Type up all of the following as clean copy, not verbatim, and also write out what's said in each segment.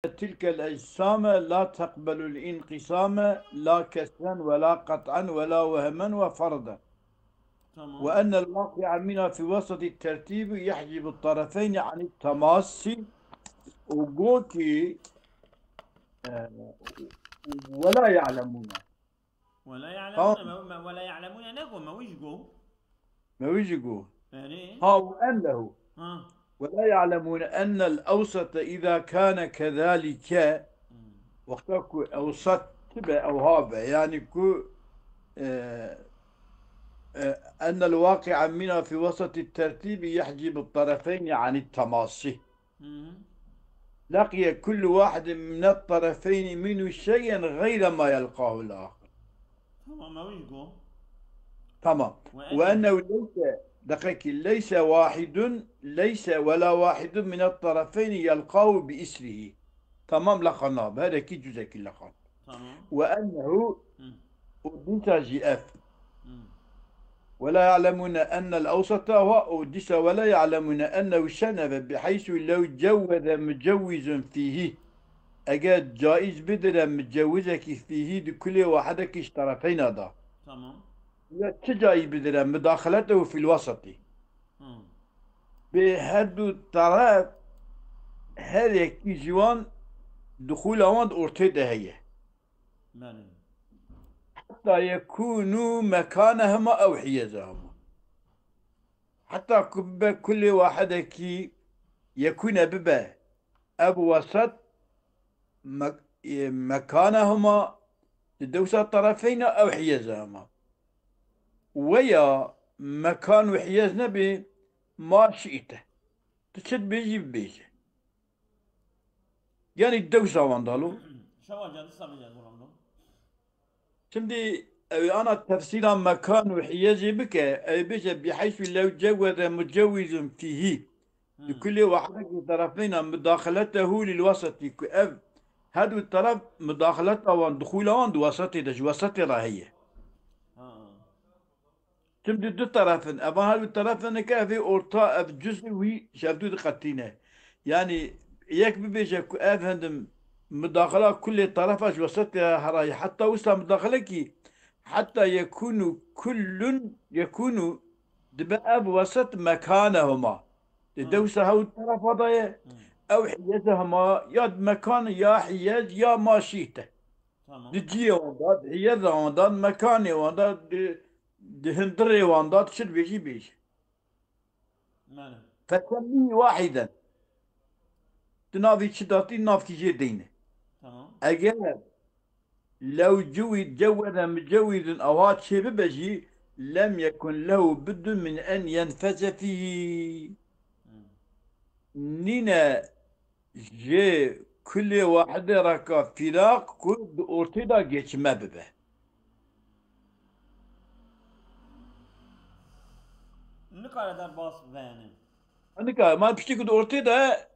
تلك الأجسام لا تقبل الانقسام لا كسرا ولا قطعا ولا وهما وفردا، Tamam. وأن الواقع منها في وسط الترتيب يحجب الطرفين عن التماس وقوكي ولا يعلمون. ولا يعلمون تمام. ولا يعلمون نقو ما ويجو. ما يجيقوا يعني ها وأنه ها. ولا يعلمون أن الأوسط إذا كان كذلك وقتك أوسط تبع أو هابة يعني كو آه، أن الواقع منها في وسط الترتيب يحجب الطرفين عن التماصي. لقي كل واحد من الطرفين منه شيئا غير ما يلقاه الآخر. تمام ما ويجو. تمام. وأنه وأنه ليس ولا واحد من الطرفين يلقاه بإسره. تمام لقناه هذا كي جزء لقن. تمام. وأنه مم. أدنت أف مم. ولا يعلمون أن الأوسط هو أوديس ولا يعلمون أنه شنب بحيث لو جوز مجوز فيه أجاد جائز بدل متجوزك فيه لكل واحدك اشترطين هذا. تمام. لا تجاي بدل مداخلته في الوسط مم. بهدو الطرف هذا كي جوان دخول أوان أورتيدا هي بله. حتى يكونوا مكانهما أو حيزهما. حتى كل واحدك يكون ببه أب وسط مكانهما لدوسة الطرفين أو حيزهما، ويا مكان وحيز نبي ما شئته تشد بيجي بيجي يعني الدوسة واندالو. شو وجد السبب يقول له؟ شمدي أنا تفسير مكان وحيز بك أي بيجي بحيث لو جوز متجوز فيه مم. لكل واحد من الطرفين مداخلته للوسط كأب هذا الطرف مداخلته ودخوله عند وسط ده وسط راهية. ها. تم دو طرفن أما هذا الطرفن كافي أورتا بجزء وي شافتو دقتينه يعني ياك بيجي كأف هندم مداخلة كل طرف وسط هراي حتى وصل مداخلك حتى يكون دبا أب وسط مكانهما ها. الدوسة هاو الطرف هذا مم. أو حيزهما يا مكان يا حيز يا ماشيته تمام. دجيه ونداد حيزه ونداد مكاني ونداد دهندري ونداد شل بيجي بيجي بله. فسميه واحدا تنافي شداتي نافي جدينه. تمام. أجل لو جوز مجوز أوات شيء ببجي لم يكن له بد من أن ينفذ فيه. مم. نينا جي كل واحد ركا فراق كل أورتدا جيش ما ببه. نقال در باص بيانه. أنا كا ما بشتكي أورتدا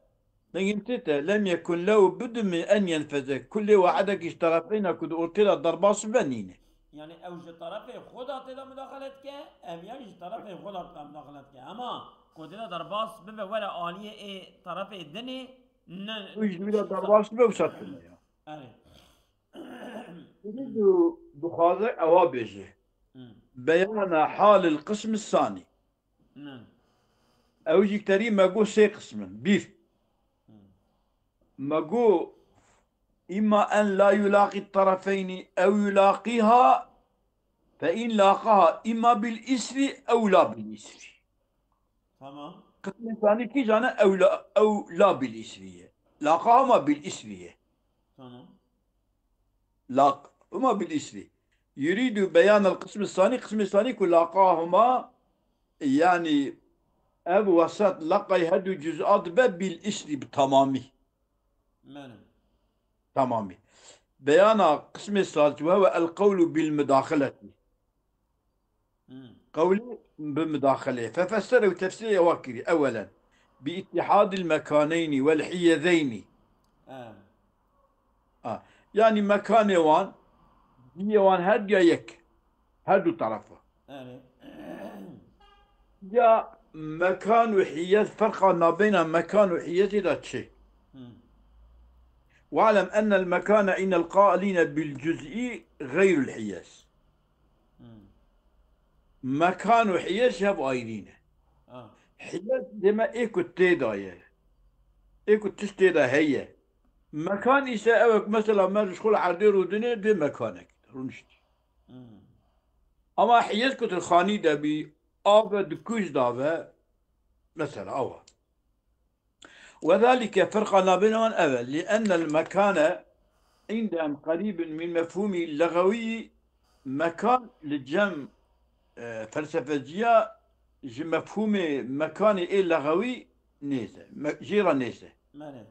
لكن تيتا لم يكن له بد من أن ينفذ كل واحد اشترطين كد أورتدا ضرباس بنينه. يعني اوج طرف خدا تدا مداخلت که اویانش طرف خدا تدا مداخلت که اما کدینا در باص ببه ولا آلیه ای طرف دنی نه ويجي بلا شو ضرباس بوسطنا يا اره. تريد بخاطر أوابجه بيان حال القسم الثاني نه. أو يجي تري ما جو سي قسم بيف ما جو إما أن لا يلاقي الطرفين أو يلاقيها فإن لاقاها إما بالإسر أو لا بالإسر. تمام. قسم الثاني كي جانا أو لا بالإسرية لاقاها ما بالإسرية تمام. لاق وما بالإسري يريد بيان القسم الثاني. القسم الثاني كل لاقاهما يعني أب وسط لقى هدو جزءات باب بالإسري بتمامي بله. تمامي. بيان القسم الثالث وهو القول بالمداخلة. قول بمداخلة ففسره تفسير واكري أولا باتحاد المكانين والحيزين. اه. آه. يعني مكان وان هي وان هاد يا يك هادو طرفه اره. يا مكان وحيز فرق ما بين مكان وحيز لا شيء. واعلم أن المكان عند القائلين بالجزئي غير الحياز. مكان وحياز هب آيرينه. حياز دما إيكو تيدايه، إيكو تشتيدا هي. مكان إيسا أوك مثلا ما تشغل عردير ودنيا دي مكانك رنشتي. أما حياز كنت الخاني دا بي آبا دكوش دابا مثلا أوه. وذلك فرق بينهم أبدا لأن المكان عندهم قريب من مفهوم اللغوي، مكان للجمع فلسفجية مفهوم مكان لغوي نيزة جيرة نيزة،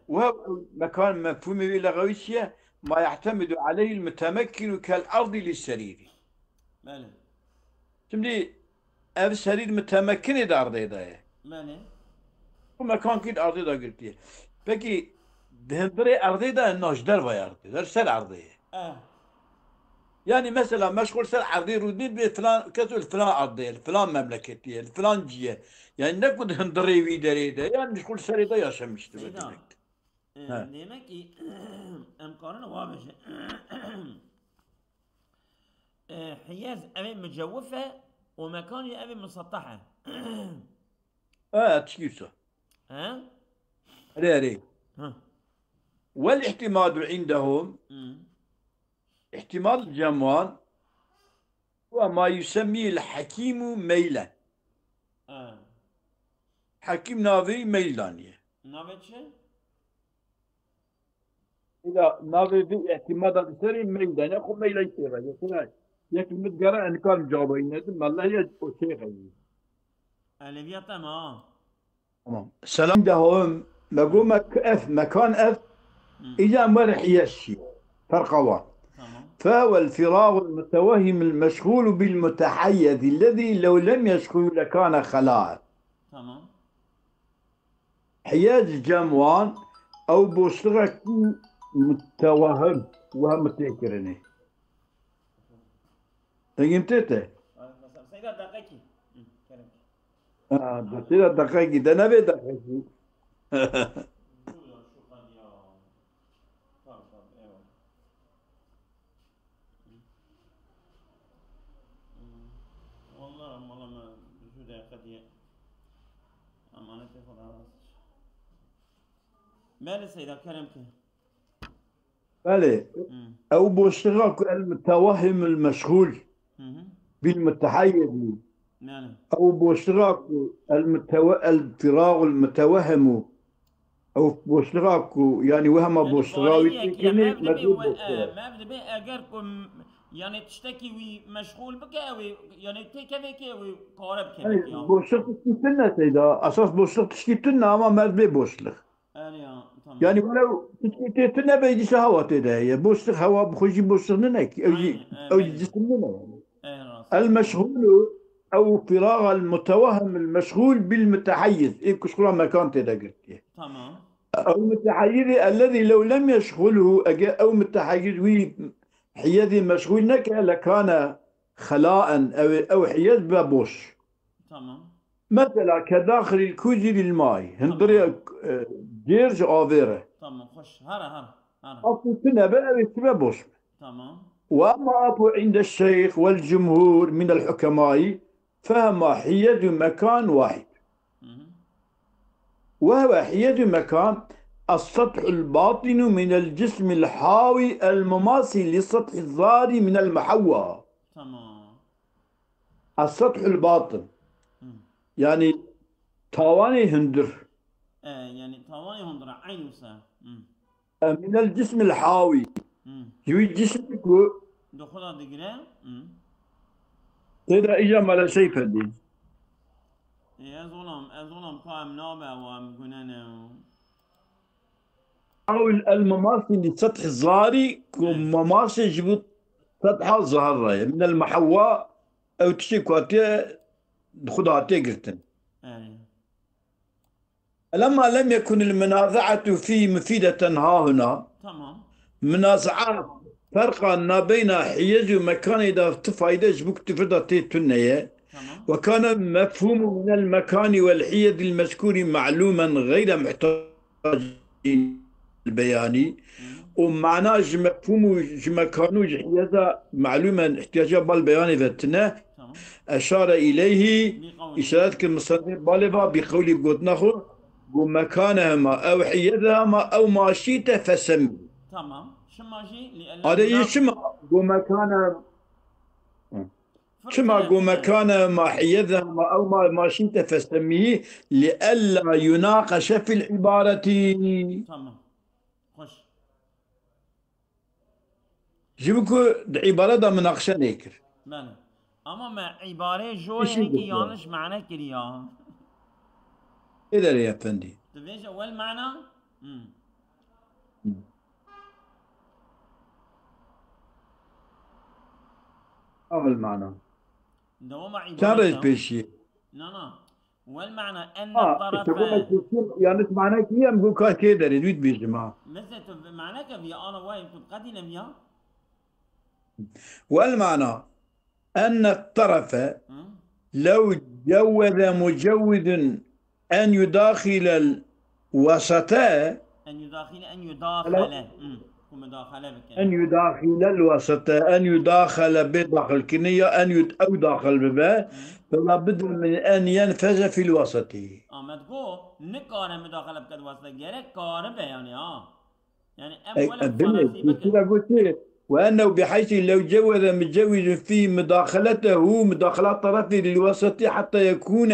وهو مكان مفهوم لغوي ما يعتمد عليه المتمكن كالأرض للسرير. تمدي أب السرير متمكن دا أرضي دا ومكان كيد أرضي دا قلتيه بكي بهندري أرضي دا الناجدر ويا أرضي دا سر أرضي. يعني مثلا مشغول سر عرضي رودين بفلان كتو الفلان أرضي الفلان مملكتي الفلان جيه، يعني نكود هندري ويدري دا يعني مشغول سري دا يشمشت بدك. demek ki امكاننا واضح. حياز أبي مجوفة ومكاني أبي مسطحة. تشيسه. ري. والاحتمال عندهم احتمال الجموان هو ما يسميه الحكيم ميلا. حكيم نافي ميلانية. نافي شيء؟ إذا نافي في احتمال السري ميلان يأخذ ميلا يصير يصير يكمل متقرأ إن كان جوابين ثم الله يجب شيء غير. الألفية تمام. تمام. السلام عندهم نقول مكان اف إذا مرح يشي فرقوان. فهو الفراغ المتوهم المشغول بالمتحيز الذي لو لم يشغل لكان خلاء. تمام. حياز جموان أو بوصلك متوهم ومتذكرني. فهمتته؟ سيدة دقيقي. سيدة دقيقي ده نبي دقيقي. مالي سيدة كرمك. بلى أو بوصلك المتوهم المشغول بالمتحيز أو بوصلك الفراغ المتوهم أو بوصلك يعني وهم بوصراوي ما بدي بيه أجركم يعني تشتكي ومشغول بك يعني تكفيك وقارب كذا. بوصلك تشتكينا سيدا أساس بوصلك تشتكينا أما ما بدي بوصلك. يعني ولو تشتكينا بيجي شهوات ده هي بوصلك هوا بخشي بوصلنا نك أو جسمنا يعني. المشغول أو فراغ المتوهم المشغول بالمتحيز إيه كشكله مكان تدقرتيه. تمام. أو المتحيز الذي لو لم يشغله أو متحيز حيز مشغول نك لكان خلاء أو حيز بابوش. تمام. مثلا كداخل الكوز للماء هندري ديرج آفيره. تمام خش هرا أبو تنبأ بابوش. تمام. وأما أبو عند الشيخ والجمهور من الحكماء فهم حيز مكان واحد، وهو حيز مكان السطح الباطن من الجسم الحاوي المماثل للسطح الظاهري من المحوى. تمام. السطح الباطن يعني طواني هندر. يعني طواني هندر عين وسا. من الجسم الحاوي. يوي جسمك دخلها دقيقة. ترى إجا على شيء فدي. أظلم قائم نابع ومجننا. حاول المماثل للسطح الظاهري كمماثل يجيبوا سطح الظاهري من المحوى أو تشيكواتي خدها تقرتن. لما لم يكن المنازعة فيه مفيدة ها هنا. تمام. منازعات فرقا ما بين حيز ومكان إذا تفايدة جبك تفرد تيتنية. وكان مفهوم من المكان والحيز المذكور معلوما غير محتاج البياني، ومعناه مفهوم مكانه هذا معلومة احتياجها بالبيان ذاتنا تمام أشار إليه بقوله إشارة المصنف بالبا بقول قدناه ومكانهما أو حيدهما أو ماشيته فسمي تمام شماشي لألا هذا يناقش يشمع ومكان شمع فرقتنا ومكان ما حيدهما أو ما ماشيته فسميه لئلا يناقش في العبارة تمام خوش جيبكو عبارة دا مناقشة نيكر بله اما ما عباره جوری إيش هنگی يقول یانش معنی کریا إذا يا فندي تفيش اول معنى أول معنى دوما كان رأيت عبارته بيشي لا والمعنى ان الطرف تقول لك يعني معناه كي أم قول كده ريد بيجمع مثل معنى كفي انا وايد قد نبيا والمعنى أن الطرف لو جوز مجوز أن يداخل الوسطاء ان يداخل مداخله بك أن يداخل الوسط أن يداخل بداخل كنية أو داخل ببا فلا بد من أن ينفذ في الوسط اما تقول نكار مداخله بك واسطه غير كار يعني يعني ام ولا فرنسي بك كذا قلت وأنه بحيث لو جوز مجوز في مداخلته مداخلة طرف للوسط حتى يكون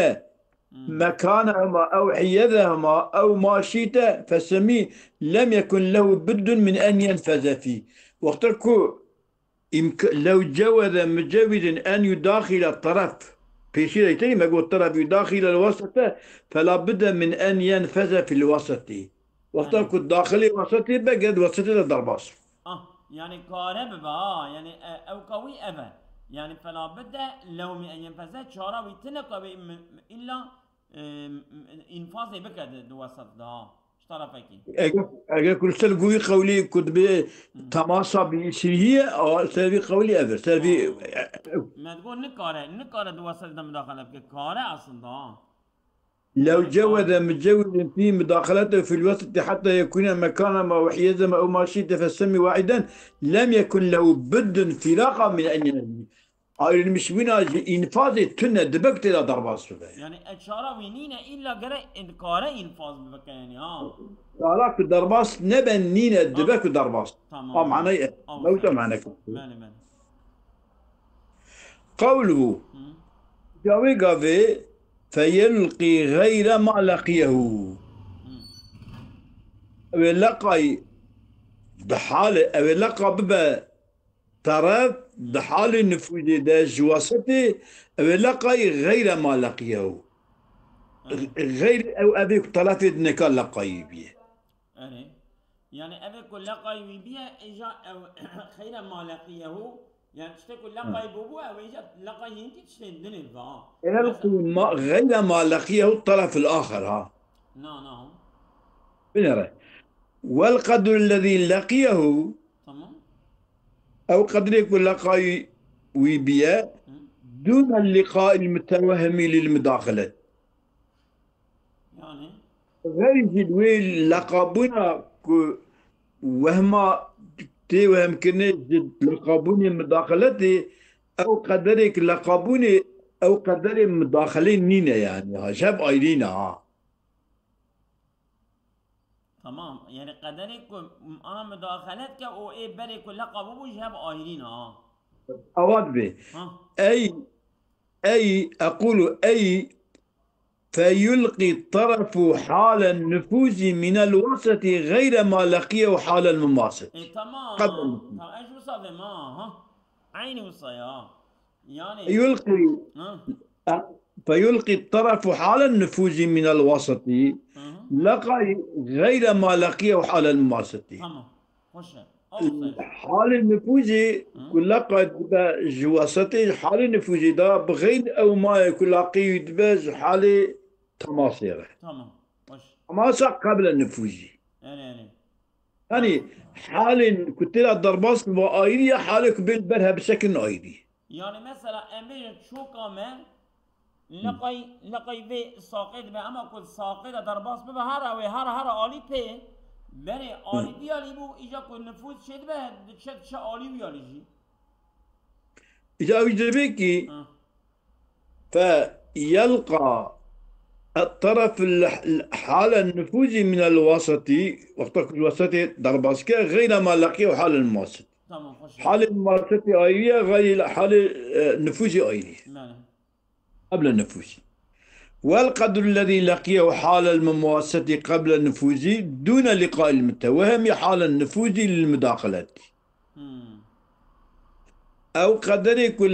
مكانهما أو حيادهما أو ماشيته فسميه لم يكن له بد من أن ينفذ فيه وقتكو لو جوز مجوز أن يداخل الطرف في شيء تاني ما قلت الطرف يداخل الوسط فلا بد من أن ينفذ في الوسط وقتكو الداخلي وسطي بقد وسطي للضرباس يعني كارب يعني او قوي ابا يعني فلا بد لو من ان ينفذ شارع ويتنقى الا انفاذ بكد وسط ده طرفك اگر كل سلقوي قولي كنت بتماسا بشريه او سلبي قولي ابر سلبي ما تقول نكاره دو وسط ده مداخله بك كاره اصلا لو يعني جوز متجوز في مداخلته في الوسط حتى يكون مكانا ما وحيزا او ماشيته فالسمي واحدا لم يكن له بد انطلاقا من ان ينزل هاي المشوين انفاذ تنة دبكت الى ضربات يعني اشاره وينينا الا غير انكاره انفاذ بك يعني لاك الضرباس نبنينا دبك الضرباس تمام معنى موت معنى مالي قوله جاوي قافي فيلقي غير ما لقيه لقي بحال لقى ببا طرف بحال النفوذ دا جواسته لقي غير ما لقيه غير او ابيك طرف نكال لقي بيه يعني ابيك لقي بيه اجا خير ما لقيه يعني تقول لقي بوبو او اجا لقي انت تشتندني غير ما لقيه الطرف الاخر ها نعم بنرى والقدر الذي لقيه تمام او قدر يكون لقي ويبيا دون اللقاء المتوهم للمداخلة يعني غير جدوي لقابنا وهما تي وهم كنا لقابوني مداخلتي او قدرك لقابوني او قدر مداخلين نينا يعني ها شاب ايرينا ها تمام يعني قدرك انا مداخلتك او ايه بريك لقب ابو شاب ايرين اواد به اي اقول اي فيلقي الطرف حال النفوذ من الوسط غير ما لقيه حال المماسك تمام قبل ايش وصل ما عيني وصايا يعني فيلقي الطرف حال النفوذ من الوسط لقى غير ما لقيه حال المماسك تمام حال النفوذ لقى جواسطي حال النفوذ ده بغير او ما يكون لاقيه حال تماصيره تمام تماصر قبل النفوذ يعني حال كنت لها ضرباس بآيرية حالك بالبرها بشكل آيري يعني مثلا امير شو كمان لقي في ساقط به اما كل ساقط ضرباس به هر آلی پی بله آلی دیالی بو ایجا که نفوذ شد به چه آلی بیالی جی إذا أجدبك فيلقى الطرف الحالة النفوذي من الوسطي وقت الوسطي درباسكا غير ما لقيه حال الموسط تمام خوش حال الموسطي آيرية غير حال النفوذي آيرية بله قبل النفوذي والقدر الذي لقيه حال المواسط قبل النفوذي دون لقاء المتوهم حال النفوذي للمداخلات أو قدر كل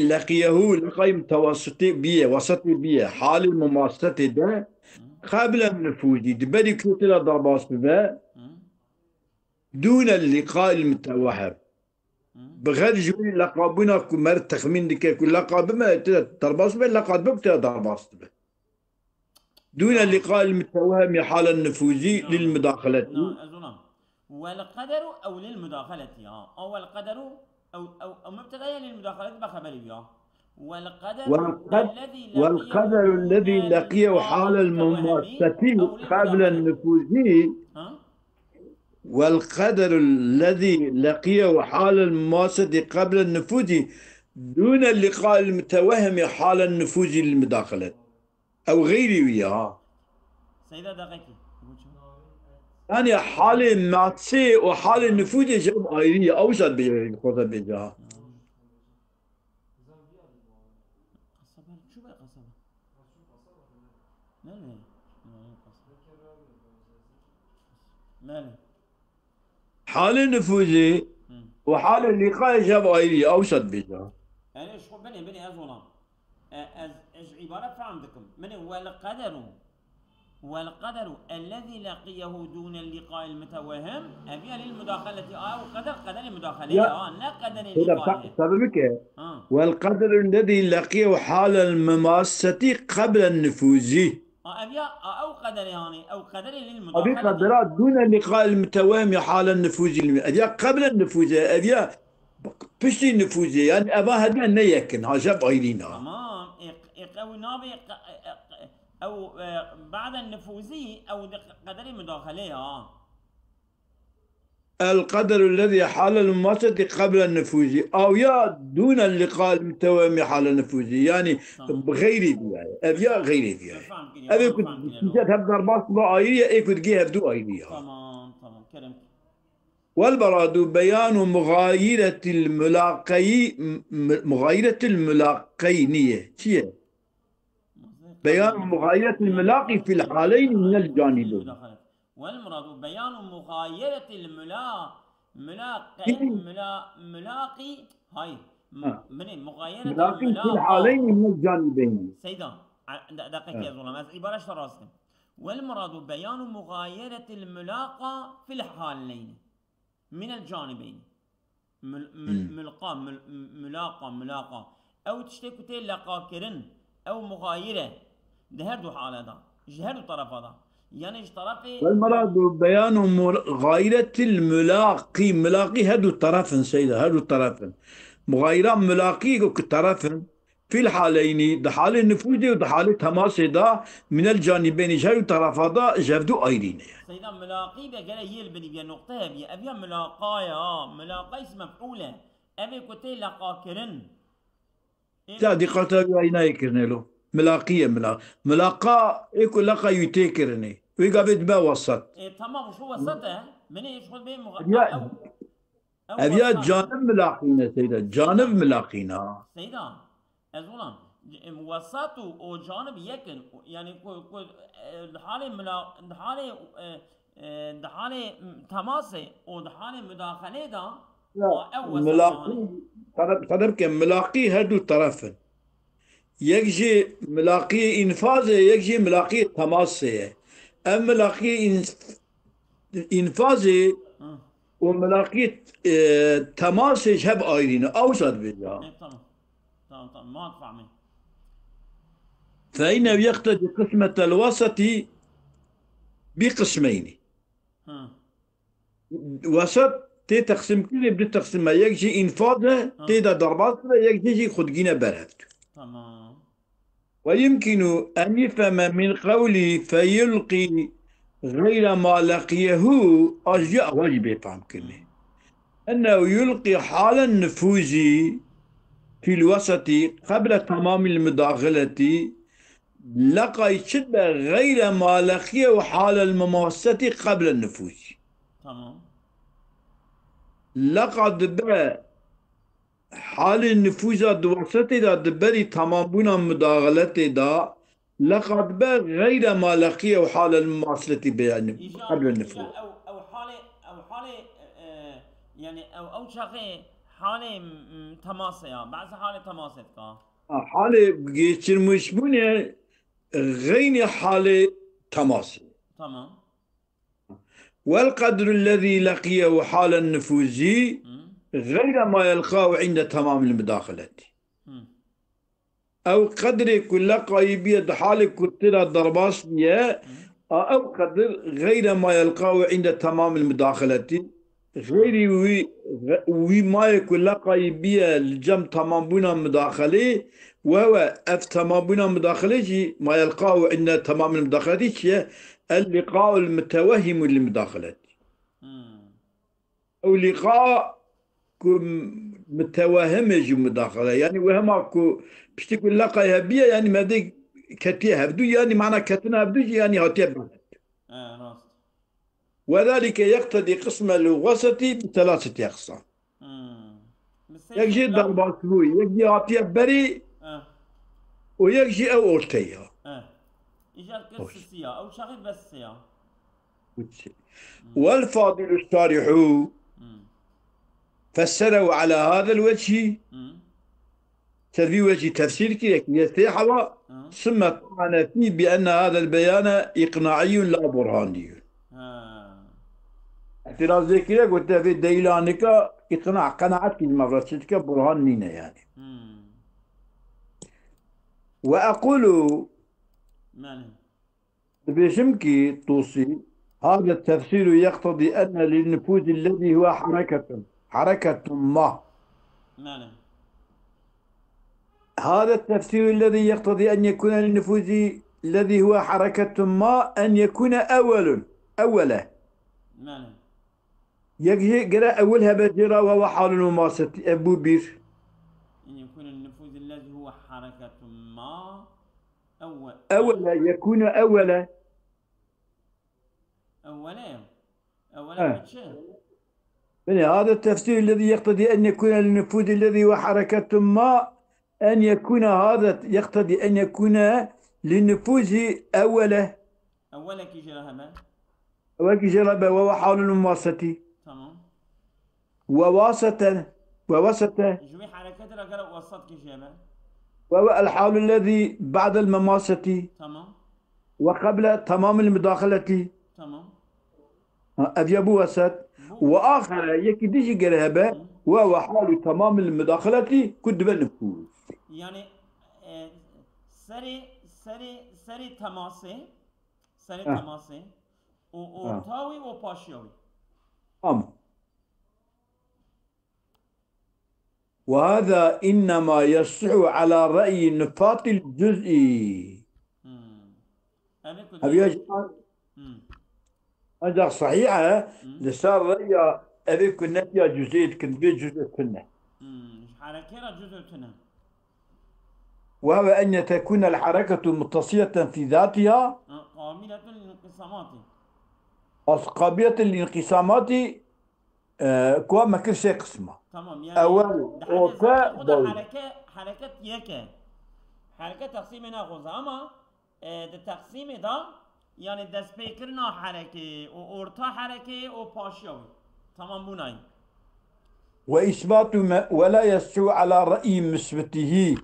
لقيه متوسطي بيه وسطي بيه حال المماسطة ده قبل النفوذ دبري كتلة ضربات به دون اللقاء المتوهم بغير جوي لقابنا كمر تخمين دك كل لقاب ما ضربات به لقاب به ضربات به دون اللقاء المتوهم حال النفوذي للمداخلة نعم والقدر أو للمداخلة أو القدر أو مبتدأ للمداخلة بخبر بها والقدر الذي لقيه حال المماسة قبل النفوذ والقدر الذي لقيه حال المماسة قبل النفوذ دون اللقاء المتوهم حال النفوذ للمداخلة أو غيره وياها سيدة دقيقة يعني حال معصية وحال النفوذ جاب آيرية أوسط بخوضة بجاها شو بقى قصبة؟ ماله ماله حال النفوذ وحال اللقاء جاب آيرية أوسط بجاها يعني شو بني أزونا إيش عبارة فهمتكم من والقدر الذي لقيه دون اللقاء المتوهم أبي للمداخلة وقدر المداخلة لا قدر اللقاء سببك والقدر الذي لقيه حال المماسة قبل النفوذ أبي أو قدر يعني أو قدر للمداخلة أبي قدرات دون اللقاء المتوهم حال النفوذ أبي قبل النفوذ أبي بشتي النفوذ يعني أبا هذا نيكن هاجب غيرنا تمام أو نابي أو بعد النفوذي أو قدر المداخلة القدر الذي حال المماسة قبل النفوذ أو يا دون اللقاء المتوهم حال النفوذ يعني بغير يعني أبيا غير يعني أبي كنت تجد هبدأ ضربات بآيرية أي كنت جي هبدو آيرية تمام كلام والبراد بيان مغايرة الملاقينية شيء بيان مغايرة الملاقي في الحالين من الجانبين والمراد بيان مغايرة ملاقي هاي من مغايرة ملاقي في الحالين من الجانبين سيدا دقيقة يا ظلام عبارة شراسكم والمراد بيان مغايرة الملاقى في الحالين من الجانبين ملاقى أو تشتكتي لقاكرن أو مغايرة ده هردو حالة دا جهردو طرف دا يعني طرفي والمراد بيان مغايرة ملاقي هدو طرف سيدة هدو طرف مغايرة ملاقي طرف في الحالين ده حال النفوذ وده حال تماس دا من الجانبين جهردو طرف دا جهردو آيرين سيدة ملاقي بقى يلبني بيا نقطة أبيا ملاقاي اسم مفعولة أبي كتي لقاكرن دي قطع عينا يكرني له ملاقية ملاقا يكون لقا يتكرني ويقابل با وسط تمام شو وسطه من يشغل به أبيات جانب ملاقينا سيدة جانب ملاقينا سيدة أزولا وسط وجانب يكن يعني حالة تماسي وحالة مداخلة دا ملاقي طرف ملاقي هدو طرفا يجي ملاقي انفاذ يجي ملاقي تماس ام ملاقي انفاذ وملاقي تماس هب آيرين اوسط بجا تمام ما فهمت فإنه يقتضي قسمة الوسط بقسمين وسط تي تقسم كله بدي تقسم يجي انفاذه تيدا ضربات يجي خدجينا برهفت تمام ويمكن أن يفهم من قوله فيلقي غير ما لقيه أشياء واجب يفهم كنه أنه يلقي حال النفوذ في الوسط قبل تمام المداخلة لقى شدة غير ما لقيه حال المماسة قبل النفوذ. تمام. لقد بقى حال النفوذ دوسته دا دبري تمامنا مداخلة دا لقد بقى غير ما لقيه حال المماثلة يعني إجا قبل إجا النفوذ. أو حالة يعني أو شغي حالة تماسية بعض حالة تماسة كا. حالة geçirmiş bu ne? غير حالة تماس. تمام. والقدر الذي لقيه حال النفوذ غير ما يلقاه عند تمام المداخلة. أو قدر كل قايبية حال كتير ضرباس بيه أو قدر غير ما يلقاه عند تمام المداخلة غير وي ما يكون قايبية الجم تمام بنا مداخلة وهو اف تمام بنا مداخلة ما يلقاه عند تمام المداخلة هي اللقاء المتوهم للمداخلة أو لقاء متوهمة مداخلة يعني وهماكو بشتكل لقاها بيا يعني ما دي كتيها بدو يعني معنى كتنا بدو يعني هاتيها راست. وذلك يقتضي قسم الوسط بثلاثة أقسام. يجي ضربات هو يجي هاتيها بري ويجي أو أورتيها. إيجاد قصصية أو شغل بس يا. والفاضل الشارح فسروا على هذا الوجه تربي وجه تفسير كي يستيحوا ثم طعن فيه بأن هذا البيان إقناعي لا برهاني. اعتراض زي كده قلت في ديلانك إقناع قناعات كي مرتك برهان نينا يعني. وأقول بشمكي توصي هذا التفسير يقتضي أن للنفوذ الذي هو حركة ما. هذا التفسير الذي يقتضي أن يكون للنفوذ الذي هو حركة ما أن يكون أولا يجي قرأ أولها بجرا وهو حال المماسة أبو بير. أن يكون النفوذ الذي هو حركة ما أولا يكون أولا هذا التفسير الذي يقتضي أن يكون للنفوذ الذي هو حركة ما أن يكون هذا يقتضي أن يكون للنفوذ أولا كي جرى وهو حال المماسة. تمام. وواسطة جوي حركة رجل وسط كي جرى وهو الحال الذي بعد المماسة. تمام. وقبل تمام المداخلة. تمام. أبيبو وسط. وآخر يكديش جرهبة وهو حال تمام المداخلة كد بالنفوذ. يعني سري تماسي وأورتاوي وباشيوي. وهذا إنما يصح على رأي النفاط الجزئي. أبي أجل صحيحة لصار رأي أبي كنا فيها جزئية كنت في جزء كنا. حركة جزء كنا. وهو أن تكون الحركة متصلة في ذاتها قابلة للانقسامات. قابلة للانقسامات كوا ما كل شيء قسمة. تمام. يعني أول حركة يكه حركة تقسيم ناخذها أما التقسيم ده يعني دسبيكرنا حركة وأورتا حركة وباشيوي. تمام بناي. وإثبات ولا يسوء على رأي مثبته.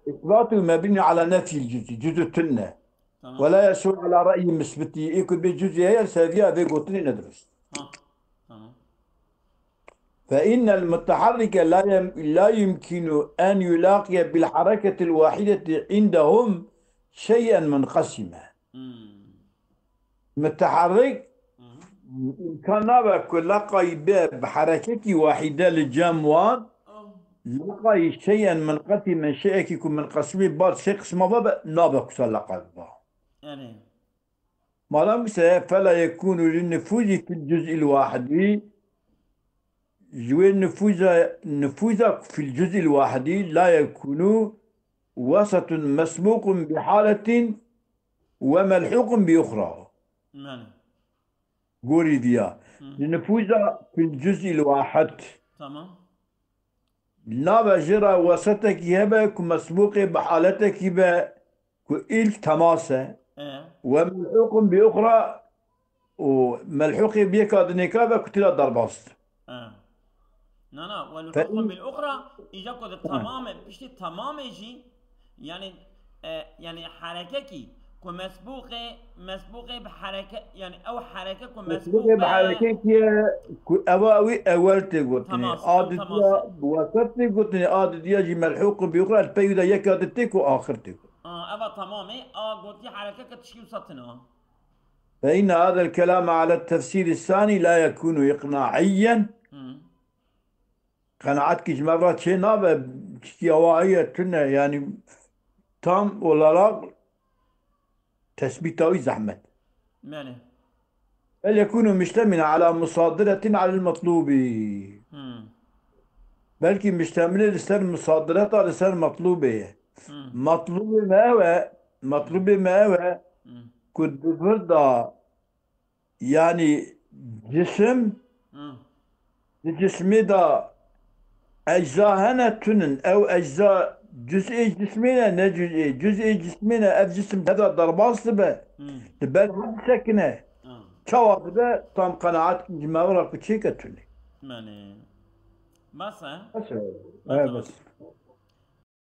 إثباته مبني على نفي جزء تنة. ولا يسوء على رأي مثبته يكون بجزء هي سافيا بيقولني ندرس. فإن المتحرك لا يمكن أن يلاقي بالحركة الواحدة عندهم شيئا منقسما. متحرك كان كل لقي بحركة واحدة للجموان لقي شيئا منقسما شيء يكون منقسم بعض شيء قسم بابا نابك سلقا با. يعني ما لم فلا يكون للنفوذ في الجزء الواحد جوي نفوذك في الجزء الواحد لا يكون وسط مسبوق بحالة وملحوق بأخرى. ماله. قولي ديا لنفوذ في الجزء الواحد تمام. لا بجرى وسطك يبقى مسبوق بحالتك يبقى كإل تماسة ايه. وملحوق بأخرى وملحوق بك أدنكا كتلا ضرباست. ايه. لا والحكم فإن بالأخرى إجا كده تمام بشتي تمام يجي يعني يعني حركتي مسبوقة بحركة يعني أو حركة مسبوق مسبوقة بحركك يا أواوي أولت قلتني تماس أو آدتيا تماسة. بوسطني قلتني آدتيا جي ملحوق بأخرى البيودة يكادتك وآخرتك. أبا تمامي قلت لي حركة تشكيل سطنا. فإن هذا الكلام على التفسير الثاني لا يكون إقناعيا. قناعتك مرات شيء نابع كيواهية كنا يعني تام ولا لا تثبيتاوي زحمة، ماله. بل يكون مشتملا على مصادرة على المطلوب، بلكي مشتمل لسر مصادرة على سر مطلوبة. مطلوب ما هو كنت فرضا يعني جسم الجسم ده أجزاء هنا تنن أو أجزاء جزء جسمنا جزء جسمنا أف جسم هذا ضربات سبا تبان سكنة شواب ده تام قناعات جماورة كتشي كتولي ماني بس بس بس بس